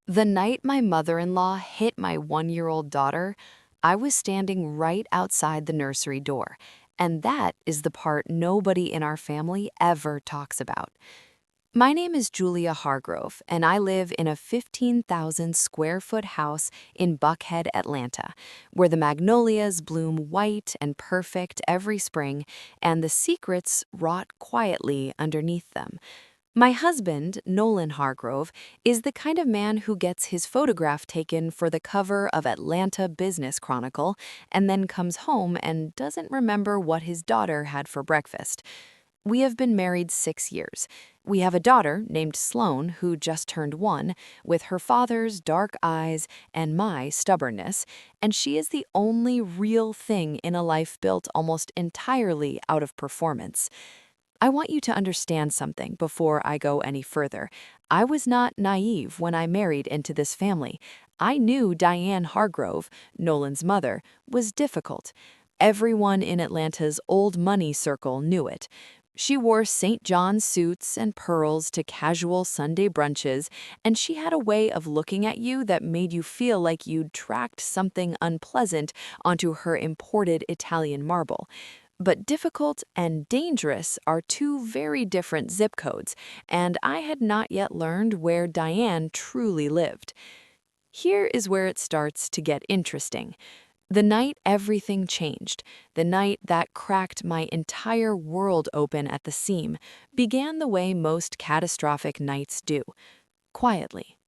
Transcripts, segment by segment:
The night my mother-in-law hit my 1-year-old daughter, I was standing right outside the nursery door, and that is the part nobody in our family ever talks about. My name is Julia Hargrove, and I live in a 15,000 square foot house in Buckhead, Atlanta, where the magnolias bloom white and perfect every spring, and the secrets rot quietly underneath them. My husband, Nolan Hargrove, is the kind of man who gets his photograph taken for the cover of Atlanta Business Chronicle and then comes home and doesn't remember what his daughter had for breakfast. We have been married 6 years. We have a daughter named Sloane who just turned 1, with her father's dark eyes and my stubbornness, and she is the only real thing in a life built almost entirely out of performance. I want you to understand something before I go any further. I was not naive when I married into this family. I knew Diane Hargrove, Nolan's mother, was difficult. Everyone in Atlanta's old money circle knew it. She wore St. John suits and pearls to casual Sunday brunches, and she had a way of looking at you that made you feel like you'd tracked something unpleasant onto her imported Italian marble. But difficult and dangerous are two very different zip codes, and I had not yet learned where Diane truly lived. Here is where it starts to get interesting. The night everything changed, the night that cracked my entire world open at the seam, began the way most catastrophic nights do, quietly.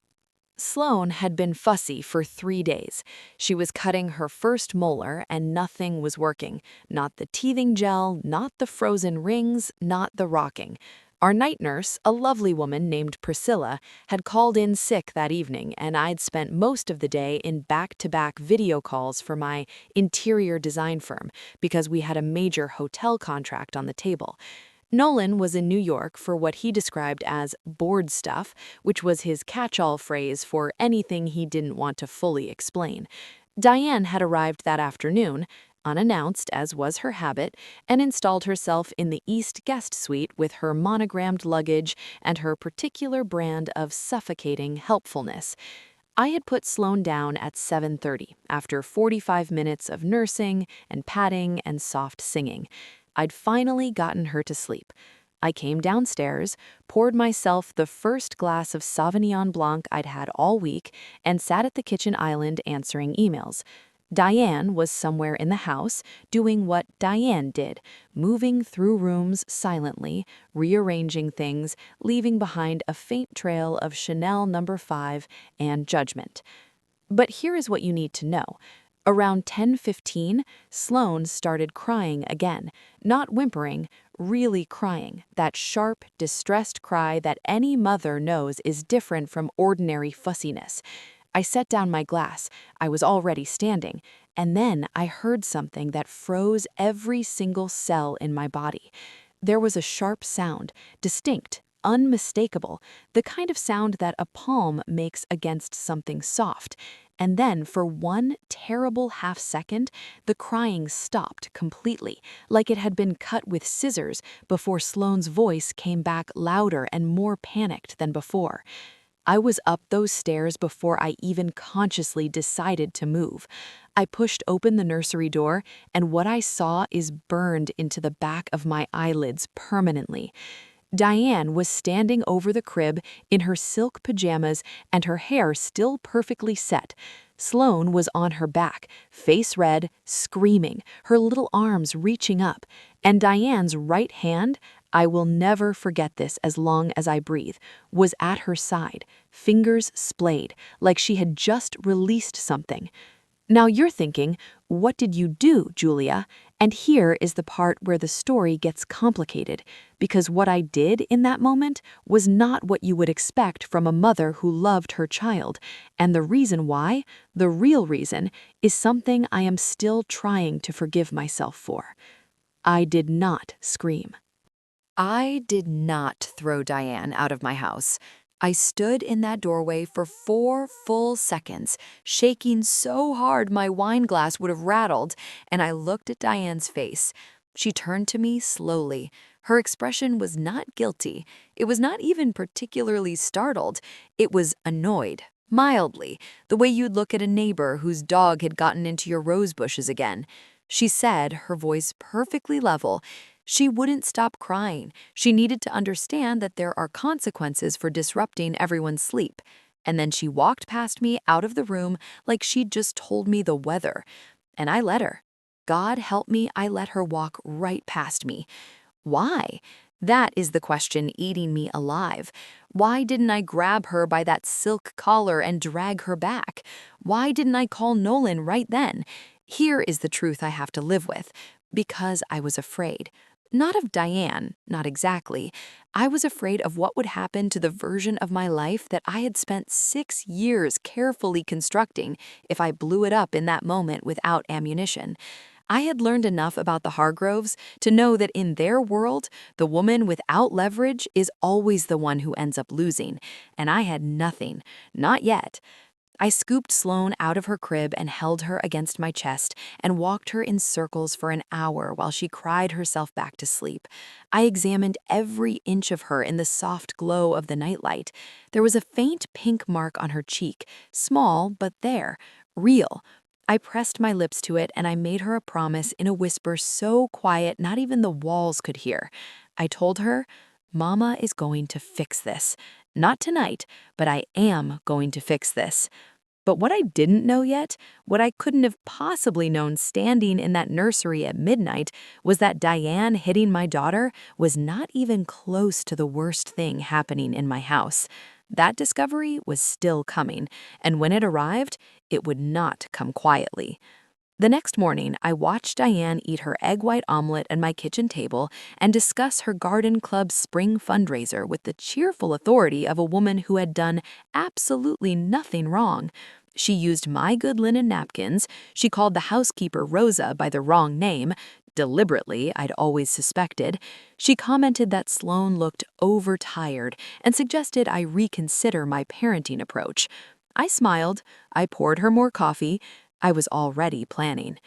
Sloane had been fussy for 3 days. She was cutting her first molar and nothing was working. Not the teething gel, not the frozen rings, not the rocking. Our night nurse, a lovely woman named Priscilla, had called in sick that evening, and I'd spent most of the day in back-to-back video calls for my interior design firm because we had a major hotel contract on the table. Nolan was in New York for what he described as board stuff, which was his catch-all phrase for anything he didn't want to fully explain. Diane had arrived that afternoon, unannounced as was her habit, and installed herself in the East guest suite with her monogrammed luggage and her particular brand of suffocating helpfulness. I had put Sloane down at 7:30 after 45 minutes of nursing and patting and soft singing. I'd finally gotten her to sleep. I came downstairs, poured myself the first glass of Sauvignon Blanc I'd had all week, and sat at the kitchen island answering emails. Diane was somewhere in the house, doing what Diane did, moving through rooms silently, rearranging things, leaving behind a faint trail of Chanel No. 5 and judgment. But here is what you need to know. Around 10:15, Sloane started crying again, not whimpering, really crying, that sharp, distressed cry that any mother knows is different from ordinary fussiness. I set down my glass. I was already standing, and then I heard something that froze every single cell in my body. There was a sharp sound, distinct, unmistakable, the kind of sound that a palm makes against something soft. And then, for one terrible half second, the crying stopped completely, like it had been cut with scissors before Sloane's voice came back louder and more panicked than before. I was up those stairs before I even consciously decided to move. I pushed open the nursery door, and what I saw is burned into the back of my eyelids permanently. Diane was standing over the crib in her silk pajamas and her hair still perfectly set. Sloane was on her back, face red, screaming, her little arms reaching up, and Diane's right hand, I will never forget this as long as I breathe, was at her side, fingers splayed, like she had just released something. Now you're thinking, what did you do, Julia? And here is the part where the story gets complicated, because what I did in that moment was not what you would expect from a mother who loved her child, and the reason why, the real reason, is something I am still trying to forgive myself for. I did not scream. I did not throw Diane out of my house. I stood in that doorway for 4 full seconds, shaking so hard my wine glass would have rattled, and I looked at Diane's face. She turned to me slowly. Her expression was not guilty. It was not even particularly startled. It was annoyed, Mildly, the way you'd look at a neighbor whose dog had gotten into your rose bushes again. She said, her voice perfectly level, she wouldn't stop crying. She needed to understand that there are consequences for disrupting everyone's sleep. And then she walked past me out of the room like she'd just told me the weather. And I let her. God help me, I let her walk right past me. Why? That is the question eating me alive. Why didn't I grab her by that silk collar and drag her back? Why didn't I call Nolan right then? Here is the truth I have to live with. Because I was afraid. Not of Diane, not exactly. I was afraid of what would happen to the version of my life that I had spent 6 years carefully constructing if I blew it up in that moment without ammunition. I had learned enough about the Hargroves to know that in their world, the woman without leverage is always the one who ends up losing, and I had nothing, not yet. I scooped Sloane out of her crib and held her against my chest and walked her in circles for an hour while she cried herself back to sleep. I examined every inch of her in the soft glow of the nightlight. There was a faint pink mark on her cheek, small but there, real. I pressed my lips to it and I made her a promise in a whisper so quiet not even the walls could hear. I told her, Mama is going to fix this. Not tonight, but I am going to fix this. But what I didn't know yet, what I couldn't have possibly known standing in that nursery at midnight, was that Diane hitting my daughter was not even close to the worst thing happening in my house. That discovery was still coming, and when it arrived, it would not come quietly. The next morning, I watched Diane eat her egg white omelet at my kitchen table and discuss her garden club spring fundraiser with the cheerful authority of a woman who had done absolutely nothing wrong. She used my good linen napkins, she called the housekeeper Rosa by the wrong name, deliberately, I'd always suspected. She commented that Sloane looked overtired and suggested I reconsider my parenting approach. I smiled, I poured her more coffee. I was already planning.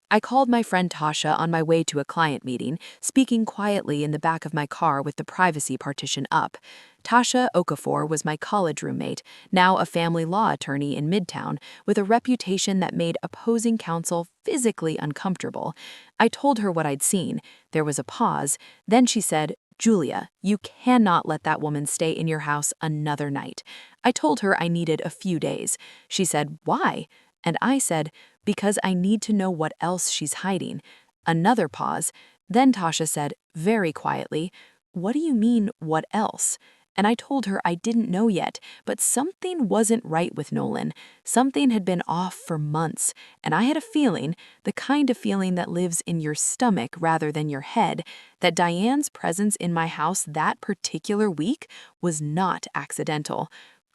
I called my friend Tasha on my way to a client meeting, speaking quietly in the back of my car with the privacy partition up. Tasha Okafor was my college roommate, now a family law attorney in Midtown, with a reputation that made opposing counsel physically uncomfortable. I told her what I'd seen. There was a pause. Then she said, Julia, you cannot let that woman stay in your house another night. I told her I needed a few days. She said, why? And I said, because I need to know what else she's hiding. Another pause. Then Tasha said, very quietly, what do you mean, what else? And I told her I didn't know yet, but something wasn't right with Nolan. Something had been off for months, and I had a feeling, the kind of feeling that lives in your stomach rather than your head, that Diane's presence in my house that particular week was not accidental.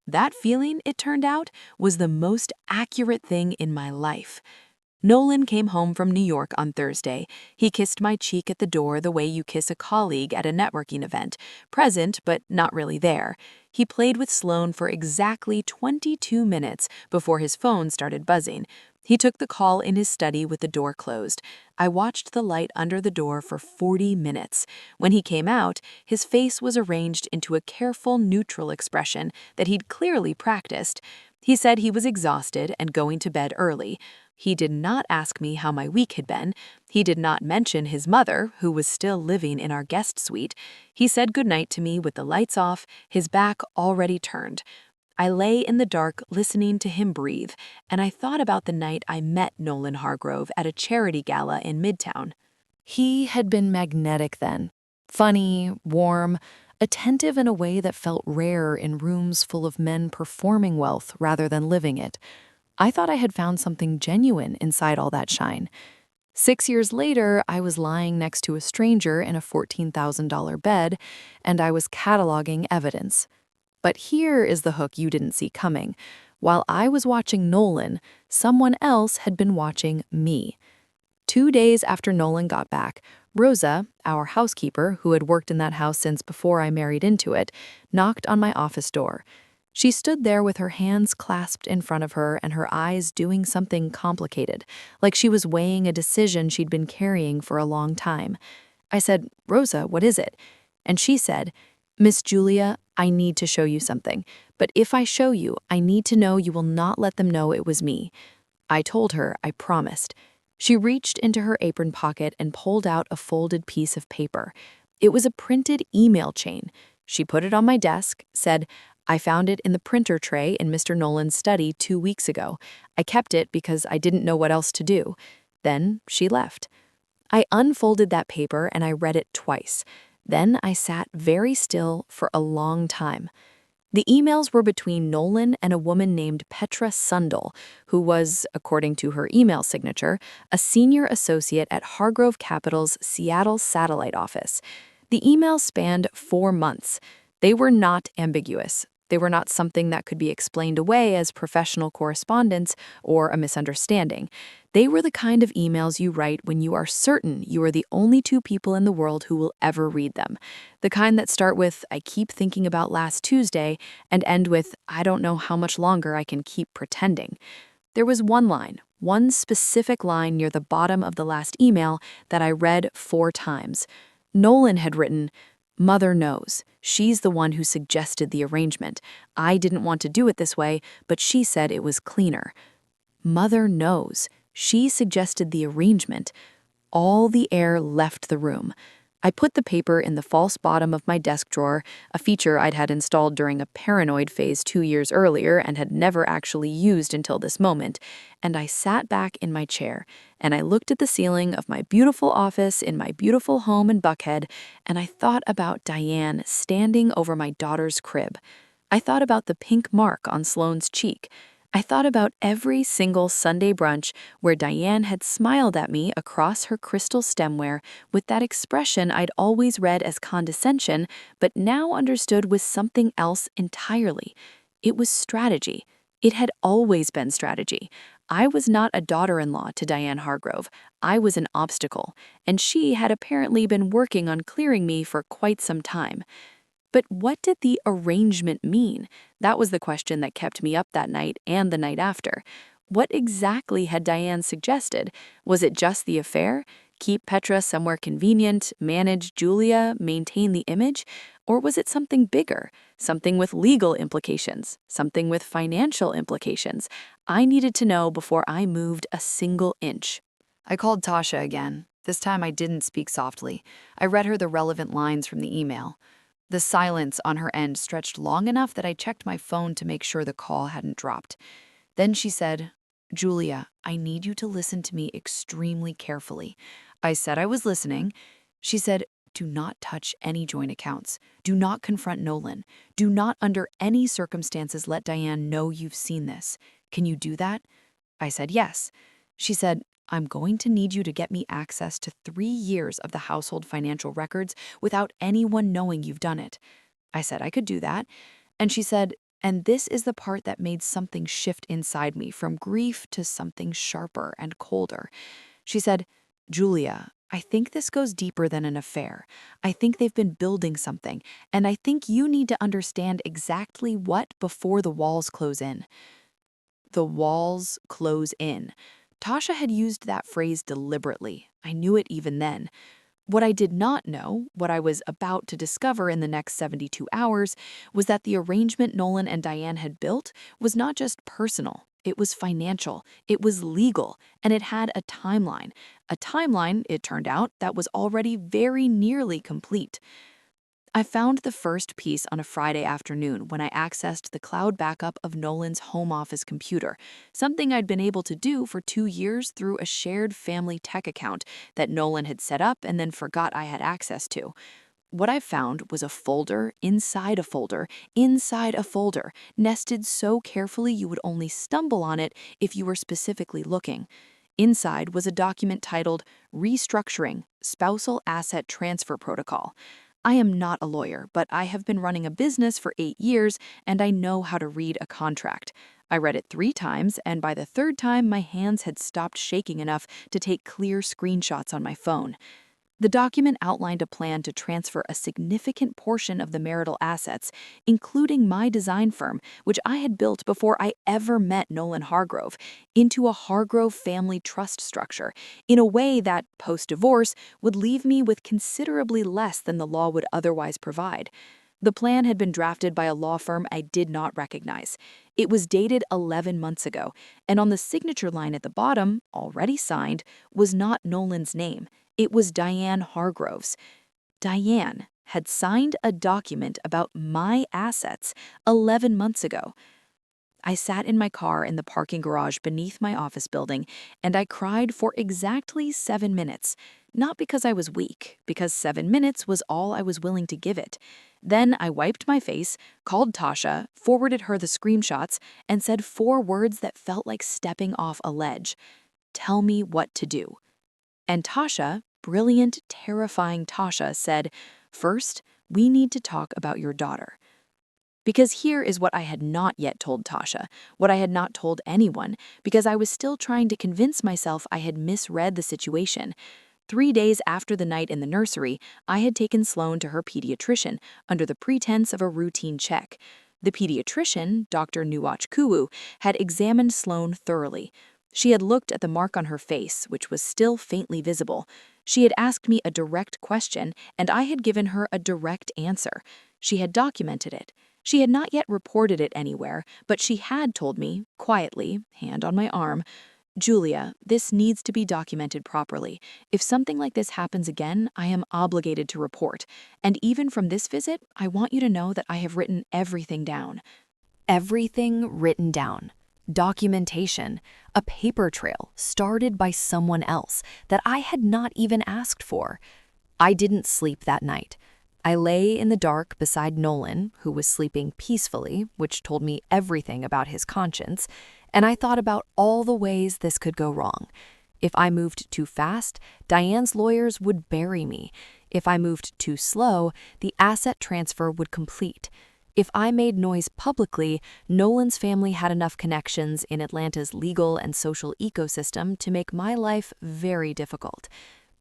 That feeling, it turned out, was the most accurate thing in my life. Nolan came home from New York on Thursday. He kissed my cheek at the door the way you kiss a colleague at a networking event, present but not really there. He played with Sloane for exactly 22 minutes before his phone started buzzing. He took the call in his study with the door closed. I watched the light under the door for 40 minutes. When he came out, his face was arranged into a careful, neutral expression that he'd clearly practiced. He said he was exhausted and going to bed early. He did not ask me how my week had been. He did not mention his mother, who was still living in our guest suite. He said goodnight to me with the lights off, his back already turned. I lay in the dark listening to him breathe, and I thought about the night I met Nolan Hargrove at a charity gala in Midtown. He had been magnetic then. Funny, warm, attentive in a way that felt rare in rooms full of men performing wealth rather than living it. I thought I had found something genuine inside all that shine. 6 years later, I was lying next to a stranger in a $14,000 bed, and I was cataloging evidence. But here is the hook you didn't see coming. While I was watching Nolan, someone else had been watching me. 2 days after Nolan got back, Rosa, our housekeeper, who had worked in that house since before I married into it, knocked on my office door. She stood there with her hands clasped in front of her and her eyes doing something complicated, like she was weighing a decision she'd been carrying for a long time. I said, Rosa, what is it? And she said, Miss Julia, I need to show you something. But if I show you, I need to know you will not let them know it was me. I told her I promised. She reached into her apron pocket and pulled out a folded piece of paper. It was a printed email chain. She put it on my desk, said, I found it in the printer tray in Mr. Nolan's study 2 weeks ago. I kept it because I didn't know what else to do. Then she left. I unfolded that paper and I read it twice. Then I sat very still for a long time. The emails were between Nolan and a woman named Petra Sundal, who was, according to her email signature, a senior associate at Hargrove Capital's Seattle satellite office. The emails spanned 4 months. They were not ambiguous. They were not something that could be explained away as professional correspondence or a misunderstanding. They were the kind of emails you write when you are certain you are the only two people in the world who will ever read them. The kind that start with, I keep thinking about last Tuesday, and end with, I don't know how much longer I can keep pretending. There was one line, one specific line near the bottom of the last email that I read 4 times. Nolan had written, Mother knows. She's the one who suggested the arrangement. I didn't want to do it this way, but she said it was cleaner. Mother knows. She suggested the arrangement. All the air left the room. I put the paper in the false bottom of my desk drawer, a feature I'd had installed during a paranoid phase 2 years earlier and had never actually used until this moment, and I sat back in my chair, and I looked at the ceiling of my beautiful office in my beautiful home in Buckhead, and I thought about Diane standing over my daughter's crib. I thought about the pink mark on Sloane's cheek. I thought about every single Sunday brunch where Diane had smiled at me across her crystal stemware with that expression I'd always read as condescension, but now understood was something else entirely. It was strategy. It had always been strategy. I was not a daughter-in-law to Diane Hargrove. I was an obstacle, and she had apparently been working on clearing me for quite some time. But what did the arrangement mean? That was the question that kept me up that night and the night after. What exactly had Diane suggested? Was it just the affair? Keep Petra somewhere convenient, manage Julia, maintain the image? Or was it something bigger? Something with legal implications? Something with financial implications? I needed to know before I moved a single inch. I called Tasha again. This time I didn't speak softly. I read her the relevant lines from the email. The silence on her end stretched long enough that I checked my phone to make sure the call hadn't dropped. Then she said, Julia, I need you to listen to me extremely carefully. I said I was listening. She said, do not touch any joint accounts. Do not confront Nolan. Do not under any circumstances let Diane know you've seen this. Can you do that? I said yes. She said, I'm going to need you to get me access to 3 years of the household financial records without anyone knowing you've done it. I said I could do that. And she said, and this is the part that made something shift inside me from grief to something sharper and colder. She said, Julia, I think this goes deeper than an affair. I think they've been building something, and I think you need to understand exactly what before the walls close in. The walls close in. Tasha had used that phrase deliberately. I knew it even then. What I did not know, what I was about to discover in the next 72 hours, was that the arrangement Nolan and Diane had built was not just personal. It was financial, it was legal, and it had a timeline. A timeline, it turned out, that was already very nearly complete. I found the first piece on a Friday afternoon when I accessed the cloud backup of Nolan's home office computer, something I'd been able to do for 2 years through a shared family tech account that Nolan had set up and then forgot I had access to. What I found was a folder inside a folder, inside a folder, nested so carefully you would only stumble on it if you were specifically looking. Inside was a document titled Restructuring Spousal Asset Transfer Protocol. I am not a lawyer, but I have been running a business for 8 years, and I know how to read a contract. I read it 3 times, and by the 3rd time, my hands had stopped shaking enough to take clear screenshots on my phone. The document outlined a plan to transfer a significant portion of the marital assets, including my design firm, which I had built before I ever met Nolan Hargrove, into a Hargrove family trust structure, in a way that, post-divorce, would leave me with considerably less than the law would otherwise provide. The plan had been drafted by a law firm I did not recognize. It was dated 11 months ago, and on the signature line at the bottom, already signed, was not Nolan's name. It was Diane Hargrove's. Diane had signed a document about my assets 11 months ago. I sat in my car in the parking garage beneath my office building, and I cried for exactly 7 minutes. Not because I was weak, because 7 minutes was all I was willing to give it. Then I wiped my face, called Tasha, forwarded her the screenshots, and said 4 words that felt like stepping off a ledge. Tell me what to do. And Tasha, brilliant, terrifying Tasha, said, "First, we need to talk about your daughter." Because here is what I had not yet told Tasha, what I had not told anyone, because I was still trying to convince myself I had misread the situation. 3 days after the night in the nursery, I had taken Sloane to her pediatrician under the pretense of a routine check. The pediatrician, Dr. Nuachkuwu, had examined Sloane thoroughly. She had looked at the mark on her face, which was still faintly visible. She had asked me a direct question, and I had given her a direct answer. She had documented it. She had not yet reported it anywhere, but she had told me, quietly, hand on my arm, "Julia, this needs to be documented properly. If something like this happens again, I am obligated to report. And even from this visit, I want you to know that I have written everything down." Everything written down. Documentation, a paper trail started by someone else that I had not even asked for. I didn't sleep that night. I lay in the dark beside Nolan, who was sleeping peacefully, which told me everything about his conscience, and I thought about all the ways this could go wrong. If I moved too fast, Diane's lawyers would bury me. If I moved too slow, the asset transfer would complete. If I made noise publicly, Nolan's family had enough connections in Atlanta's legal and social ecosystem to make my life very difficult.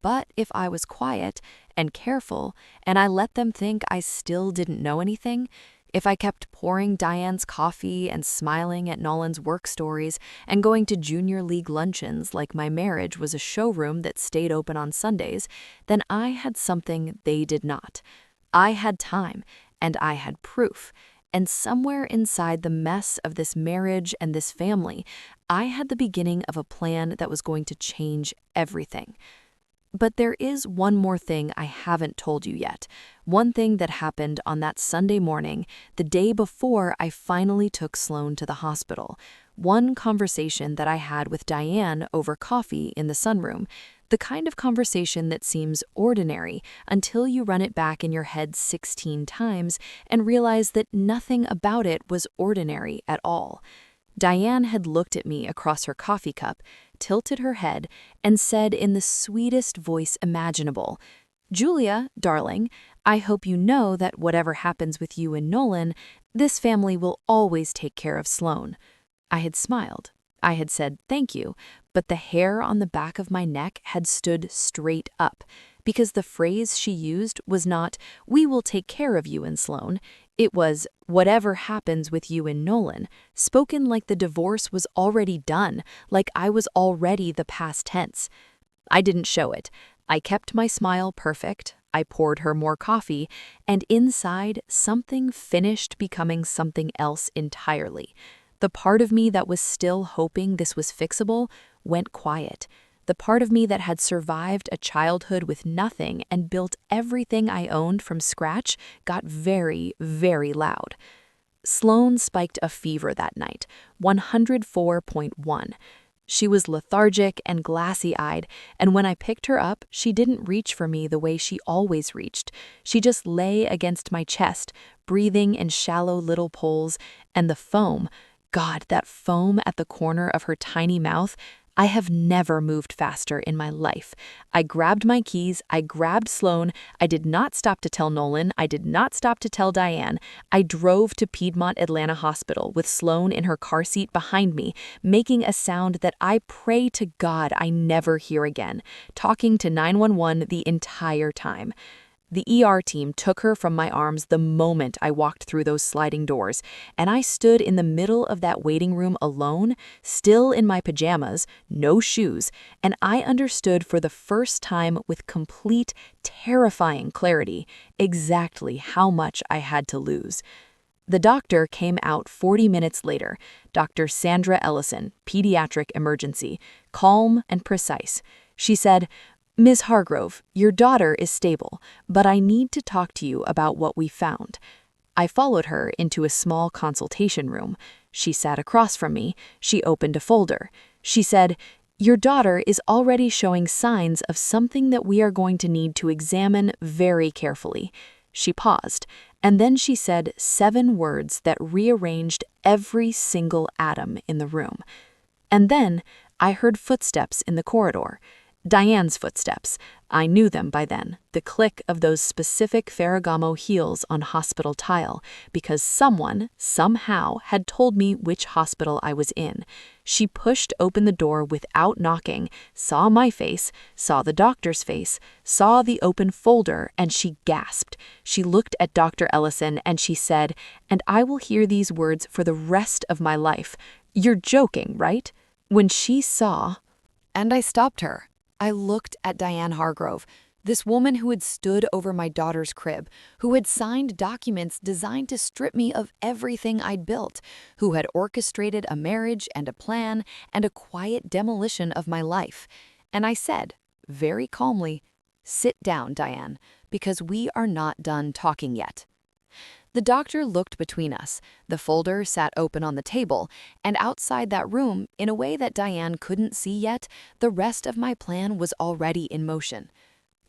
But if I was quiet and careful, and I let them think I still didn't know anything, if I kept pouring Diane's coffee and smiling at Nolan's work stories and going to junior league luncheons like my marriage was a showroom that stayed open on Sundays, then I had something they did not. I had time, and I had proof. And somewhere inside the mess of this marriage and this family, I had the beginning of a plan that was going to change everything. But there is one more thing I haven't told you yet. One thing that happened on that Sunday morning, the day before I finally took Sloane to the hospital. One conversation that I had with Diane over coffee in the sunroom. The kind of conversation that seems ordinary until you run it back in your head 16 times and realize that nothing about it was ordinary at all. Diane had looked at me across her coffee cup, tilted her head, and said in the sweetest voice imaginable, "Julia, darling, I hope you know that whatever happens with you and Nolan, this family will always take care of Sloane." I had smiled. I had said thank you, but the hair on the back of my neck had stood straight up, because the phrase she used was not, "We will take care of you and Sloane." It was, "Whatever happens with you and Nolan," spoken like the divorce was already done, like I was already the past tense. I didn't show it. I kept my smile perfect. I poured her more coffee, and inside, something finished becoming something else entirely. The part of me that was still hoping this was fixable went quiet. The part of me that had survived a childhood with nothing and built everything I owned from scratch got very, very loud. Sloane spiked a fever that night, 104.1. She was lethargic and glassy-eyed, and when I picked her up, she didn't reach for me the way she always reached. She just lay against my chest, breathing in shallow little pulls, and the foam, God, that foam at the corner of her tiny mouth, I have never moved faster in my life. I grabbed my keys, I grabbed Sloane, I did not stop to tell Nolan, I did not stop to tell Diane. I drove to Piedmont Atlanta Hospital with Sloane in her car seat behind me, making a sound that I pray to God I never hear again, talking to 911 the entire time. The ER team took her from my arms the moment I walked through those sliding doors, and I stood in the middle of that waiting room alone, still in my pajamas, no shoes, and I understood for the first time with complete, terrifying clarity exactly how much I had to lose. The doctor came out 40 minutes later, Dr. Sandra Ellison, pediatric emergency, calm and precise. She said, "Ms. Hargrove, your daughter is stable, but I need to talk to you about what we found." I followed her into a small consultation room. She sat across from me. She opened a folder. She said, "Your daughter is already showing signs of something that we are going to need to examine very carefully." She paused, and then she said 7 words that rearranged every single atom in the room. And then I heard footsteps in the corridor. Diane's footsteps. I knew them by then, the click of those specific Ferragamo heels on hospital tile, because someone, somehow, had told me which hospital I was in. She pushed open the door without knocking, saw my face, saw the doctor's face, saw the open folder, and she gasped. She looked at Dr. Ellison and she said, and I will hear these words for the rest of my life, "You're joking, right?" When she saw... And I stopped her. I looked at Diane Hargrove, this woman who had stood over my daughter's crib, who had signed documents designed to strip me of everything I'd built, who had orchestrated a marriage and a plan and a quiet demolition of my life. And I said, very calmly, "Sit down, Diane, because we are not done talking yet." The doctor looked between us. The folder sat open on the table, and outside that room, in a way that Diane couldn't see yet, the rest of my plan was already in motion.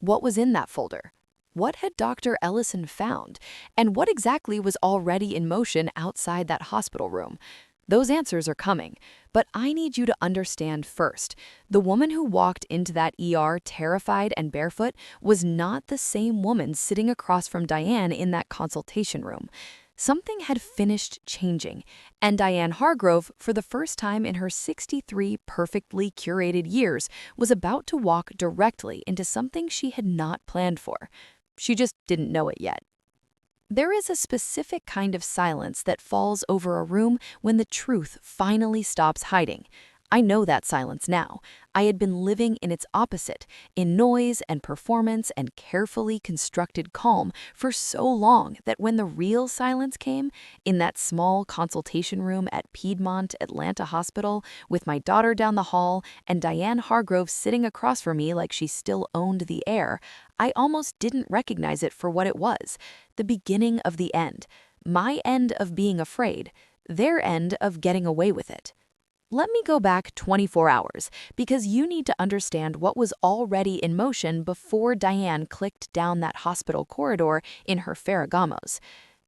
What was in that folder? What had Dr. Ellison found? And what exactly was already in motion outside that hospital room? Those answers are coming, but I need you to understand first. The woman who walked into that ER terrified and barefoot was not the same woman sitting across from Diane in that consultation room. Something had finished changing, and Diane Hargrove, for the first time in her 63 perfectly curated years, was about to walk directly into something she had not planned for. She just didn't know it yet. There is a specific kind of silence that falls over a room when the truth finally stops hiding. I know that silence now. I had been living in its opposite, in noise and performance and carefully constructed calm for so long that when the real silence came, in that small consultation room at Piedmont Atlanta Hospital, with my daughter down the hall and Diane Hargrove sitting across from me like she still owned the air, I almost didn't recognize it for what it was, the beginning of the end. My end of being afraid, their end of getting away with it. Let me go back 24 hours, because you need to understand what was already in motion before Diane clicked down that hospital corridor in her Ferragamos.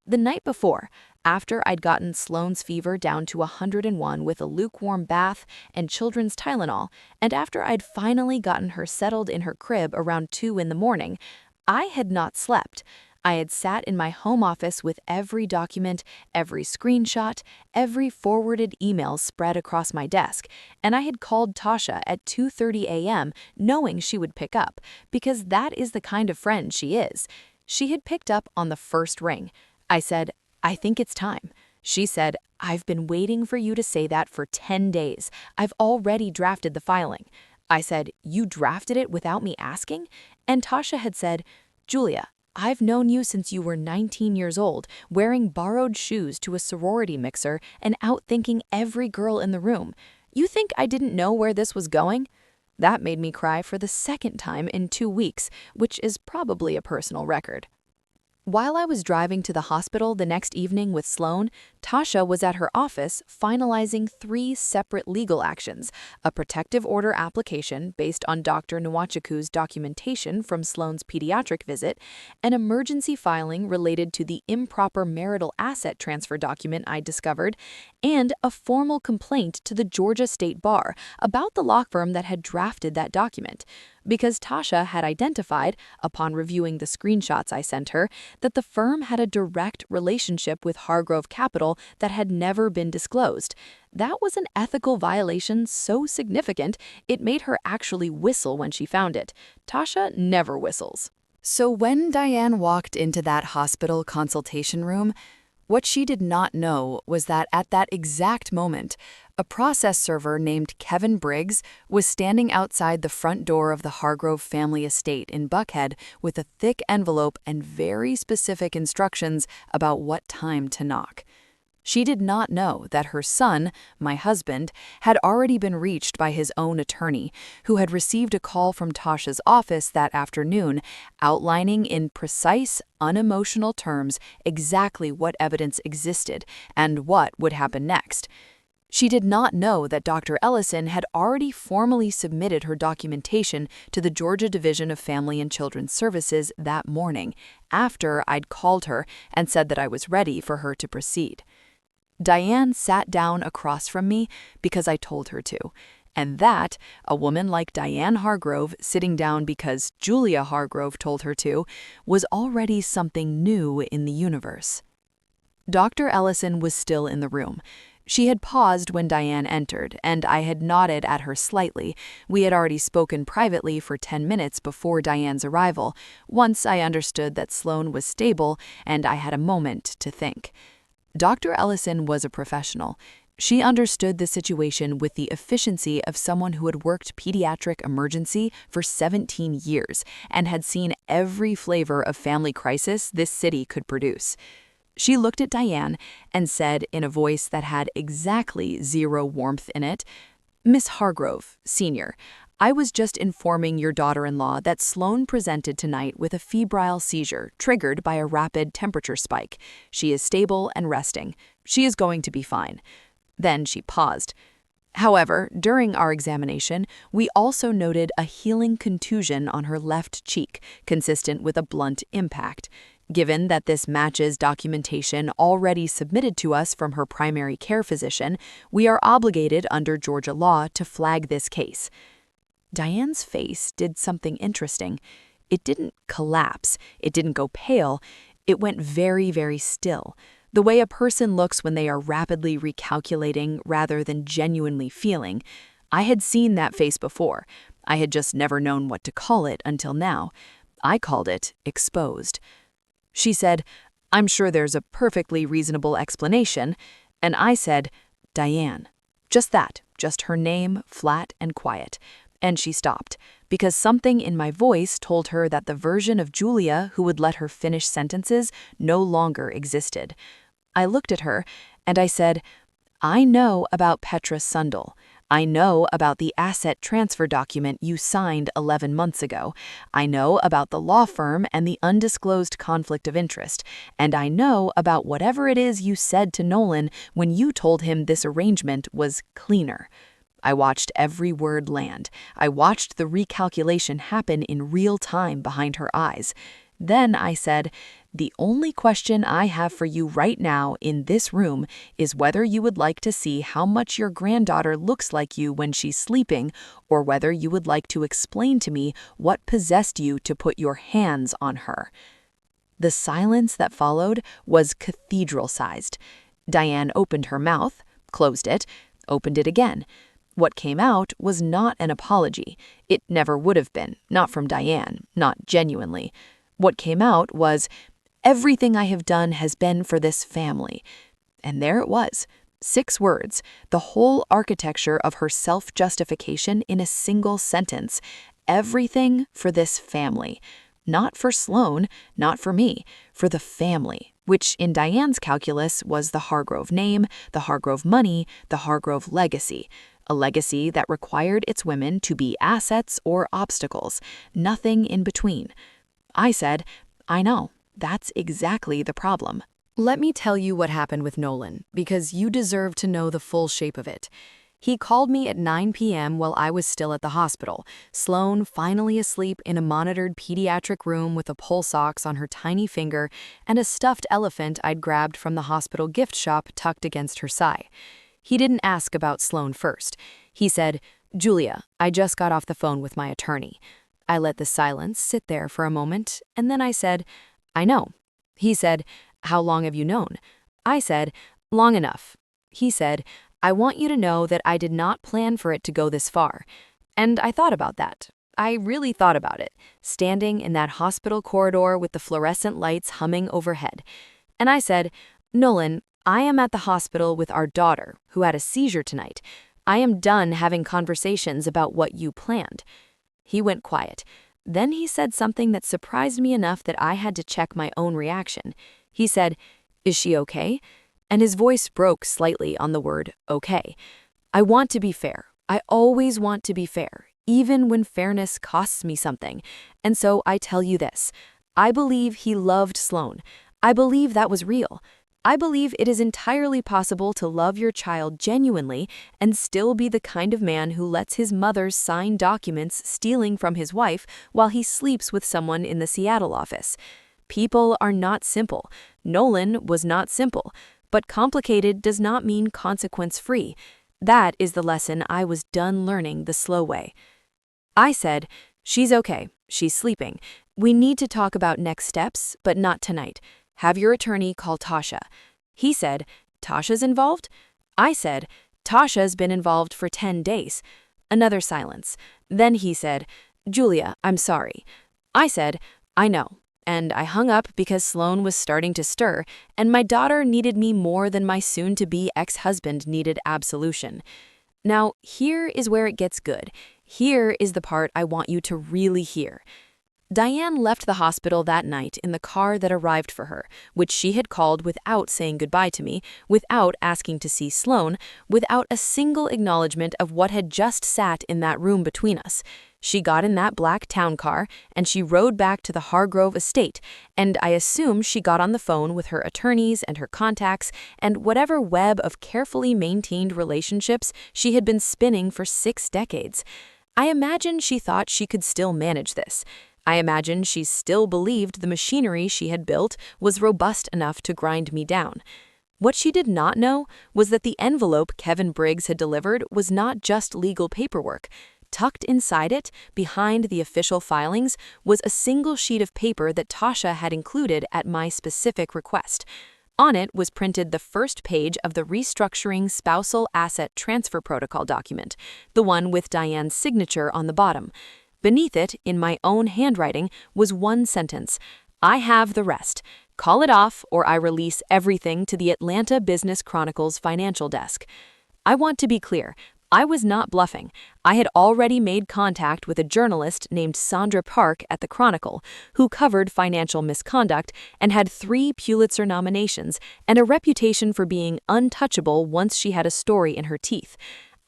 The night before, after I'd gotten Sloane's fever down to 101 with a lukewarm bath and children's Tylenol, and after I'd finally gotten her settled in her crib around 2 in the morning, I had not slept. I had sat in my home office with every document, every screenshot, every forwarded email spread across my desk, and I had called Tasha at 2:30 a.m. knowing she would pick up, because that is the kind of friend she is. She had picked up on the first ring. I said, "I think it's time." She said, "I've been waiting for you to say that for 10 days. I've already drafted the filing." I said, "You drafted it without me asking?" And Tasha had said, "Julia, I've known you since you were 19 years old, wearing borrowed shoes to a sorority mixer and outthinking every girl in the room. You think I didn't know where this was going?" That made me cry for the second time in 2 weeks, which is probably a personal record. While I was driving to the hospital the next evening with Sloane, Tasha was at her office finalizing 3 separate legal actions: a protective order application based on Dr. Nwachukwu's documentation from Sloane's pediatric visit, an emergency filing related to the improper marital asset transfer document I discovered, and a formal complaint to the Georgia State Bar about the law firm that had drafted that document. Because Tasha had identified, upon reviewing the screenshots I sent her, that the firm had a direct relationship with Hargrove Capital that had never been disclosed. That was an ethical violation so significant it made her actually whistle when she found it. Tasha never whistles. So when Diane walked into that hospital consultation room, what she did not know was that at that exact moment, a process server named Kevin Briggs was standing outside the front door of the Hargrove family estate in Buckhead with a thick envelope and very specific instructions about what time to knock. She did not know that her son, my husband, had already been reached by his own attorney, who had received a call from Tasha's office that afternoon outlining in precise, unemotional terms exactly what evidence existed and what would happen next. She did not know that Dr. Ellison had already formally submitted her documentation to the Georgia Division of Family and Children's Services that morning, after I'd called her and said that I was ready for her to proceed. Diane sat down across from me because I told her to, and that, a woman like Diane Hargrove sitting down because Julia Hargrove told her to, was already something new in the universe. Dr. Ellison was still in the room. She had paused when Diane entered, and I had nodded at her slightly. We had already spoken privately for 10 minutes before Diane's arrival, once I understood that Sloan was stable and I had a moment to think. Dr. Ellison was a professional. She understood the situation with the efficiency of someone who had worked pediatric emergency for 17 years and had seen every flavor of family crisis this city could produce. She looked at Diane and said in a voice that had exactly zero warmth in it, "Miss Hargrove, Sr., I was just informing your daughter-in-law that Sloan presented tonight with a febrile seizure triggered by a rapid temperature spike. She is stable and resting. She is going to be fine." Then she paused. However, during our examination, we also noted a healing contusion on her left cheek, consistent with a blunt impact. Given that this matches documentation already submitted to us from her primary care physician, we are obligated under Georgia law to flag this case. Diane's face did something interesting. It didn't collapse. It didn't go pale. It went very, very still. The way a person looks when they are rapidly recalculating rather than genuinely feeling. I had seen that face before. I had just never known what to call it until now. I called it exposed. She said, "I'm sure there's a perfectly reasonable explanation." And I said, "Diane." Just that, just her name, flat and quiet. And she stopped, because something in my voice told her that the version of Julia who would let her finish sentences no longer existed. I looked at her, and I said, "I know about Petra Sundel. I know about the asset transfer document you signed 11 months ago. I know about the law firm and the undisclosed conflict of interest. And I know about whatever it is you said to Nolan when you told him this arrangement was cleaner." I watched every word land. I watched the recalculation happen in real time behind her eyes. Then I said, "The only question I have for you right now in this room is whether you would like to see how much your granddaughter looks like you when she's sleeping, or whether you would like to explain to me what possessed you to put your hands on her." The silence that followed was cathedral-sized. Diane opened her mouth, closed it, opened it again. What came out was not an apology. It never would have been, not from Diane, not genuinely. What came out was, "Everything I have done has been for this family." And there it was, 6 words, the whole architecture of her self-justification in a single sentence. Everything for this family. Not for Sloan, not for me, for the family, which in Diane's calculus was the Hargrove name, the Hargrove money, the Hargrove legacy. A legacy that required its women to be assets or obstacles, nothing in between. I said, "I know, that's exactly the problem." Let me tell you what happened with Nolan, because you deserve to know the full shape of it. He called me at 9 p.m. while I was still at the hospital, Sloan finally asleep in a monitored pediatric room with a pulse ox on her tiny finger and a stuffed elephant I'd grabbed from the hospital gift shop tucked against her side. He didn't ask about Sloan first. He said, "Julia, I just got off the phone with my attorney." I let the silence sit there for a moment, and then I said, "I know." He said, "How long have you known?" I said, "Long enough." He said, "I want you to know that I did not plan for it to go this far." And I thought about that. I really thought about it, standing in that hospital corridor with the fluorescent lights humming overhead. And I said, Nolan, I am at the hospital with our daughter, who had a seizure tonight. I am done having conversations about what you planned. He went quiet. Then he said something that surprised me enough that I had to check my own reaction. He said, Is she okay? And his voice broke slightly on the word okay. I want to be fair. I always want to be fair, even when fairness costs me something. And so I tell you this. I believe he loved Sloan. I believe that was real. I believe it is entirely possible to love your child genuinely and still be the kind of man who lets his mother sign documents stealing from his wife while he sleeps with someone in the Seattle office. People are not simple. Nolan was not simple. But complicated does not mean consequence-free. That is the lesson I was done learning the slow way. I said, She's okay. She's sleeping. We need to talk about next steps, but not tonight. Have your attorney call Tasha. He said, Tasha's involved? I said, Tasha's been involved for 10 days. Another silence. Then he said, Julia, I'm sorry. I said, I know. And I hung up because Sloan was starting to stir, and my daughter needed me more than my soon-to-be ex-husband needed absolution. Now, here is where it gets good. Here is the part I want you to really hear. Diane left the hospital that night in the car that arrived for her, which she had called without saying goodbye to me, without asking to see Sloan, without a single acknowledgement of what had just sat in that room between us. She got in that black town car, and she rode back to the Hargrove estate, and I assume she got on the phone with her attorneys and her contacts and whatever web of carefully maintained relationships she had been spinning for 6 decades. I imagine she thought she could still manage this. I imagine she still believed the machinery she had built was robust enough to grind me down. What she did not know was that the envelope Kevin Briggs had delivered was not just legal paperwork. Tucked inside it, behind the official filings, was a single sheet of paper that Tasha had included at my specific request. On it was printed the first page of the restructuring spousal asset transfer protocol document, the one with Diane's signature on the bottom. Beneath it, in my own handwriting, was one sentence. I have the rest. Call it off or I release everything to the Atlanta Business Chronicle's financial desk. I want to be clear. I was not bluffing. I had already made contact with a journalist named Sandra Park at the Chronicle, who covered financial misconduct and had 3 Pulitzer nominations and a reputation for being untouchable once she had a story in her teeth.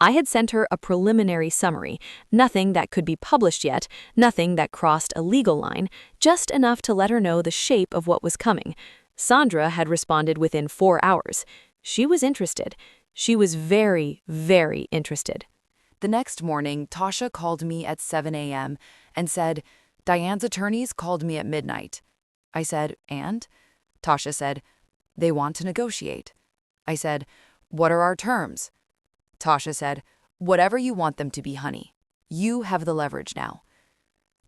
I had sent her a preliminary summary, nothing that could be published yet, nothing that crossed a legal line, just enough to let her know the shape of what was coming. Sandra had responded within 4 hours. She was interested. She was very, very interested. The next morning, Tasha called me at 7 a.m. and said, Diane's attorneys called me at midnight. I said, and? Tasha said, they want to negotiate. I said, what are our terms? Tasha said, whatever you want them to be, honey. You have the leverage now.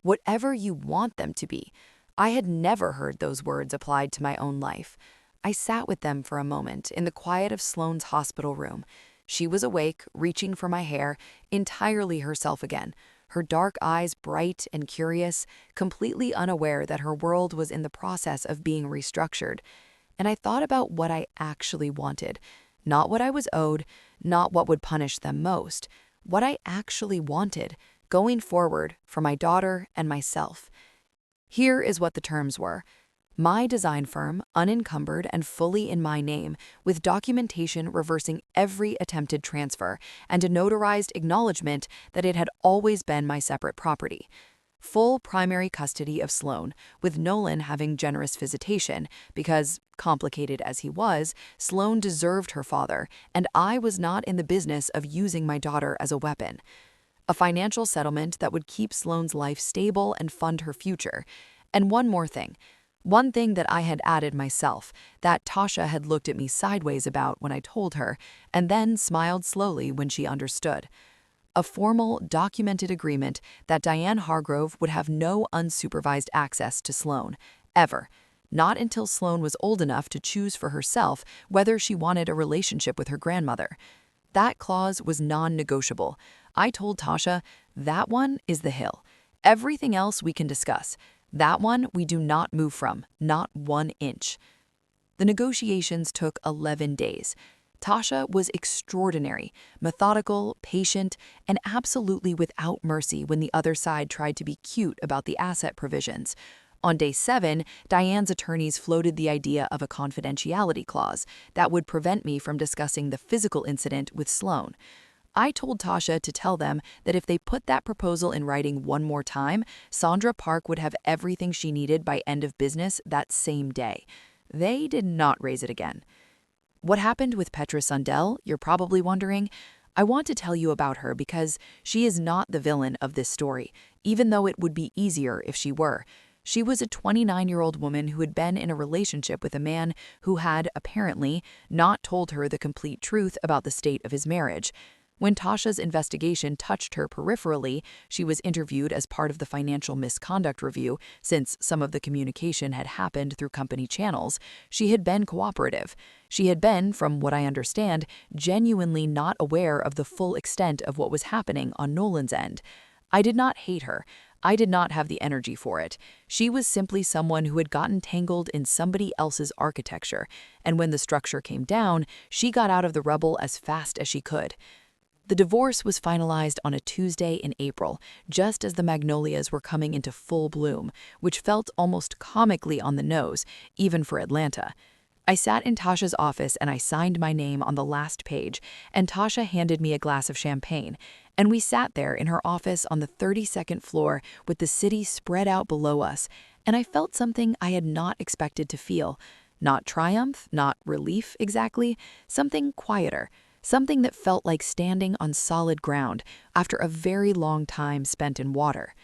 Whatever you want them to be. I had never heard those words applied to my own life. I sat with them for a moment in the quiet of Sloane's hospital room. She was awake, reaching for my hair, entirely herself again, her dark eyes bright and curious, completely unaware that her world was in the process of being restructured. And I thought about what I actually wanted. Not what I was owed, not what would punish them most. What I actually wanted, going forward, for my daughter and myself. Here is what the terms were. My design firm, unencumbered and fully in my name, with documentation reversing every attempted transfer, and a notarized acknowledgement that it had always been my separate property. Full primary custody of Sloan, with Nolan having generous visitation, because, complicated as he was, Sloan deserved her father, and I was not in the business of using my daughter as a weapon. A financial settlement that would keep Sloane's life stable and fund her future. And one more thing. One thing that I had added myself, that Tasha had looked at me sideways about when I told her, and then smiled slowly when she understood. A formal, documented agreement that Diane Hargrove would have no unsupervised access to Sloan, ever. Not until Sloan was old enough to choose for herself whether she wanted a relationship with her grandmother. That clause was non-negotiable. I told Tasha, that one is the hill. Everything else we can discuss. That one we do not move from, not 1 inch. The negotiations took 11 days. Tasha was extraordinary, methodical, patient, and absolutely without mercy when the other side tried to be cute about the asset provisions. On day 7, Diane's attorneys floated the idea of a confidentiality clause that would prevent me from discussing the physical incident with Sloan. I told Tasha to tell them that if they put that proposal in writing one more time, Sandra Park would have everything she needed by end of business that same day. They did not raise it again. What happened with Petra Sundell, you're probably wondering? I want to tell you about her because she is not the villain of this story, even though it would be easier if she were. She was a 29-year-old woman who had been in a relationship with a man who had, apparently, not told her the complete truth about the state of his marriage. When Tasha's investigation touched her peripherally, she was interviewed as part of the financial misconduct review, since some of the communication had happened through company channels. She had been cooperative. She had been, from what I understand, genuinely not aware of the full extent of what was happening on Nolan's end. I did not hate her. I did not have the energy for it. She was simply someone who had gotten tangled in somebody else's architecture, and when the structure came down, she got out of the rubble as fast as she could. The divorce was finalized on a Tuesday in April, just as the magnolias were coming into full bloom, which felt almost comically on the nose, even for Atlanta. I sat in Tasha's office and I signed my name on the last page, and Tasha handed me a glass of champagne, and we sat there in her office on the 32nd floor with the city spread out below us, and I felt something I had not expected to feel. Not triumph, not relief exactly, something quieter. Something that felt like standing on solid ground after a very long time spent in water.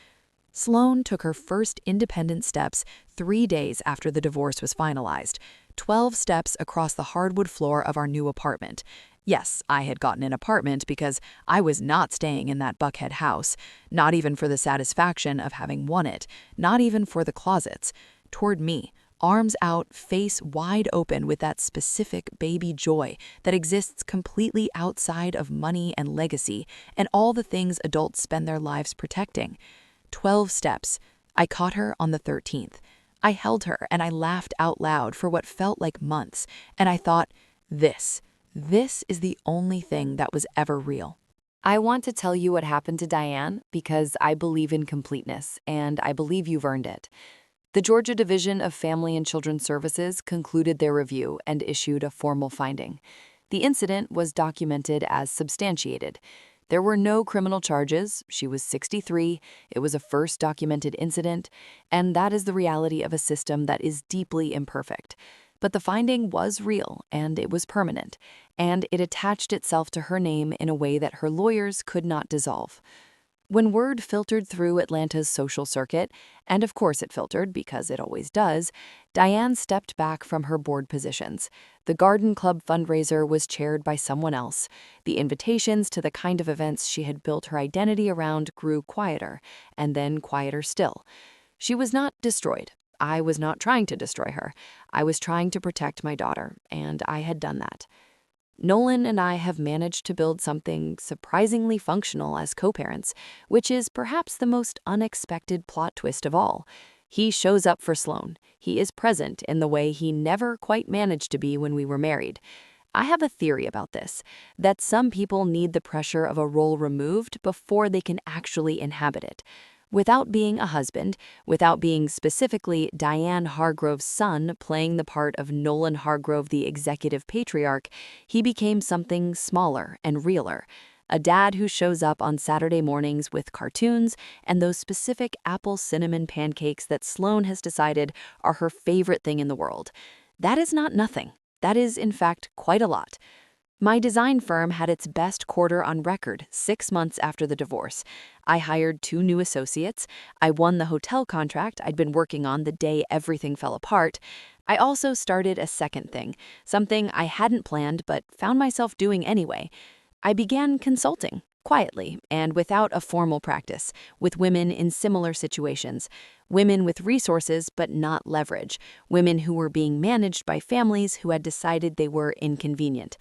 Sloan took her first independent steps 3 days after the divorce was finalized, 12 steps across the hardwood floor of our new apartment. Yes, I had gotten an apartment because I was not staying in that Buckhead house, not even for the satisfaction of having won it, not even for the closets. Toward me, arms out, face wide open with that specific baby joy that exists completely outside of money and legacy and all the things adults spend their lives protecting. 12 steps. I caught her on the 13th. I held her and I laughed out loud for what felt like months, and I thought, this is the only thing that was ever real. I want to tell you what happened to Diane because I believe in completeness, and I believe you've earned it. The Georgia Division of Family and Children's Services concluded their review and issued a formal finding. The incident was documented as substantiated. There were no criminal charges, she was 63, it was a first documented incident, and that is the reality of a system that is deeply imperfect. But the finding was real, and it was permanent, and it attached itself to her name in a way that her lawyers could not dissolve. When word filtered through Atlanta's social circuit, and of course it filtered because it always does, Diane stepped back from her board positions. The Garden Club fundraiser was chaired by someone else. The invitations to the kind of events she had built her identity around grew quieter, and then quieter still. She was not destroyed. I was not trying to destroy her. I was trying to protect my daughter, and I had done that. Nolan and I have managed to build something surprisingly functional as co-parents, which is perhaps the most unexpected plot twist of all. He shows up for Sloan. He is present in the way he never quite managed to be when we were married. I have a theory about this, that some people need the pressure of a role removed before they can actually inhabit it. Without being a husband, without being specifically Diane Hargrove's son playing the part of Nolan Hargrove, the executive patriarch, he became something smaller and realer. A dad who shows up on Saturday mornings with cartoons and those specific apple cinnamon pancakes that Sloan has decided are her favorite thing in the world. That is not nothing. That is, in fact, quite a lot. My design firm had its best quarter on record 6 months after the divorce. I hired 2 new associates. I won the hotel contract I'd been working on the day everything fell apart. I also started a second thing, something I hadn't planned but found myself doing anyway. I began consulting, quietly and without a formal practice, with women in similar situations. Women with resources but not leverage. Women who were being managed by families who had decided they were inconvenient.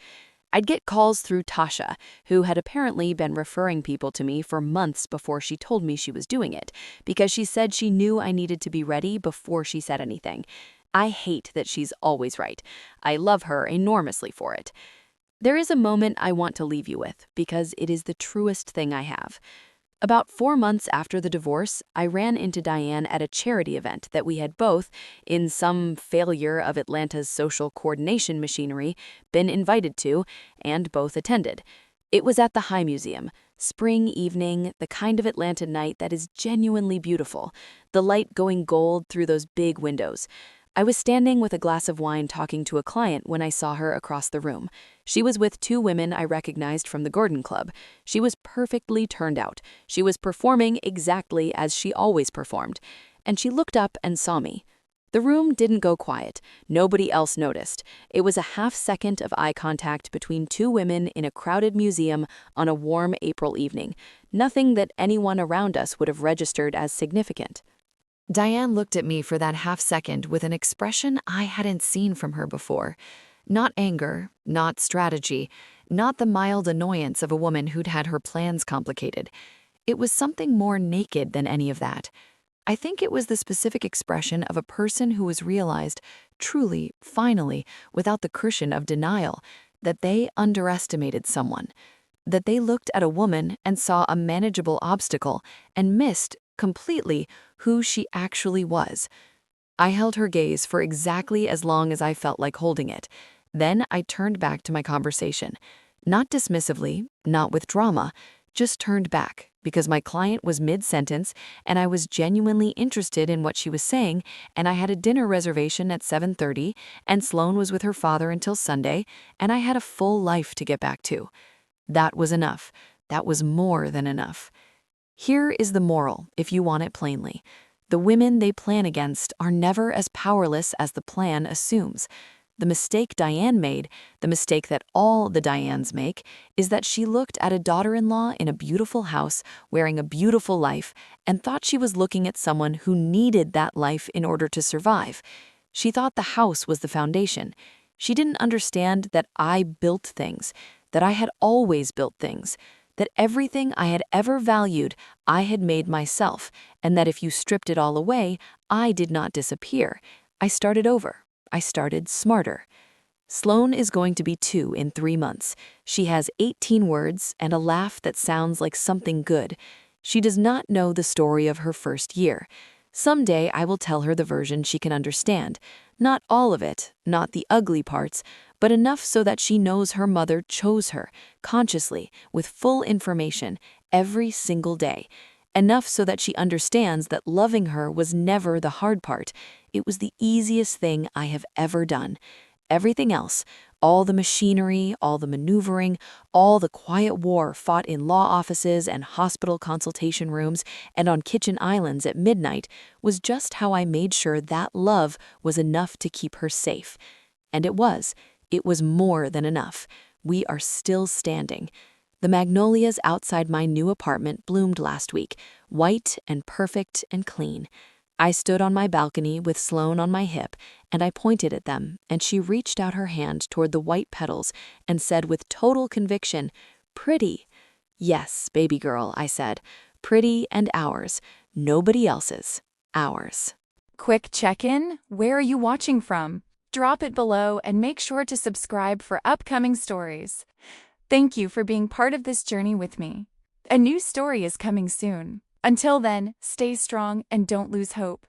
I'd get calls through Tasha, who had apparently been referring people to me for months before she told me she was doing it, because she said she knew I needed to be ready before she said anything. I hate that she's always right. I love her enormously for it. There is a moment I want to leave you with, because it is the truest thing I have. About 4 months after the divorce, I ran into Diane at a charity event that we had both, in some failure of Atlanta's social coordination machinery, been invited to, and both attended. It was at the High Museum. Spring evening, the kind of Atlanta night that is genuinely beautiful, the light going gold through those big windows. I was standing with a glass of wine talking to a client when I saw her across the room. She was with two women I recognized from the Gordon Club. She was perfectly turned out. She was performing exactly as she always performed. And she looked up and saw me. The room didn't go quiet. Nobody else noticed. It was a half-second of eye contact between two women in a crowded museum on a warm April evening. Nothing that anyone around us would have registered as significant. Diane looked at me for that half second with an expression I hadn't seen from her before. Not anger, not strategy, not the mild annoyance of a woman who'd had her plans complicated. It was something more naked than any of that. I think it was the specific expression of a person who has realized, truly, finally, without the cushion of denial, that they underestimated someone. That they looked at a woman and saw a manageable obstacle and missed, completely, who she actually was. I held her gaze for exactly as long as I felt like holding it. Then I turned back to my conversation. Not dismissively, not with drama, just turned back, because my client was mid-sentence and I was genuinely interested in what she was saying, and I had a dinner reservation at 7:30, and Sloane was with her father until Sunday, and I had a full life to get back to. That was enough. That was more than enough. Here is the moral, if you want it plainly. The women they plan against are never as powerless as the plan assumes. The mistake Diane made, the mistake that all the Dianes make, is that she looked at a daughter-in-law in a beautiful house, wearing a beautiful life, and thought she was looking at someone who needed that life in order to survive. She thought the house was the foundation. She didn't understand that I built things, that I had always built things, that everything I had ever valued I had made myself, and that if you stripped it all away, I did not disappear. I started over. I started smarter. Sloane is going to be 2 in 3 months. She has 18 words and a laugh that sounds like something good. She does not know the story of her first year. Someday I will tell her the version she can understand. Not all of it, not the ugly parts, but enough so that she knows her mother chose her, consciously, with full information, every single day. Enough so that she understands that loving her was never the hard part. It was the easiest thing I have ever done. Everything else, all the machinery, all the maneuvering, all the quiet war fought in law offices and hospital consultation rooms and on kitchen islands at midnight, was just how I made sure that love was enough to keep her safe. And it was. It was more than enough. We are still standing. The magnolias outside my new apartment bloomed last week, white and perfect and clean. I stood on my balcony with Sloane on my hip, and I pointed at them, and she reached out her hand toward the white petals and said with total conviction, "Pretty." "Yes, baby girl," I said. "Pretty and ours. Nobody else's. Ours." Quick check-in, where are you watching from? Drop it below and make sure to subscribe for upcoming stories. Thank you for being part of this journey with me. A new story is coming soon. Until then, stay strong and don't lose hope.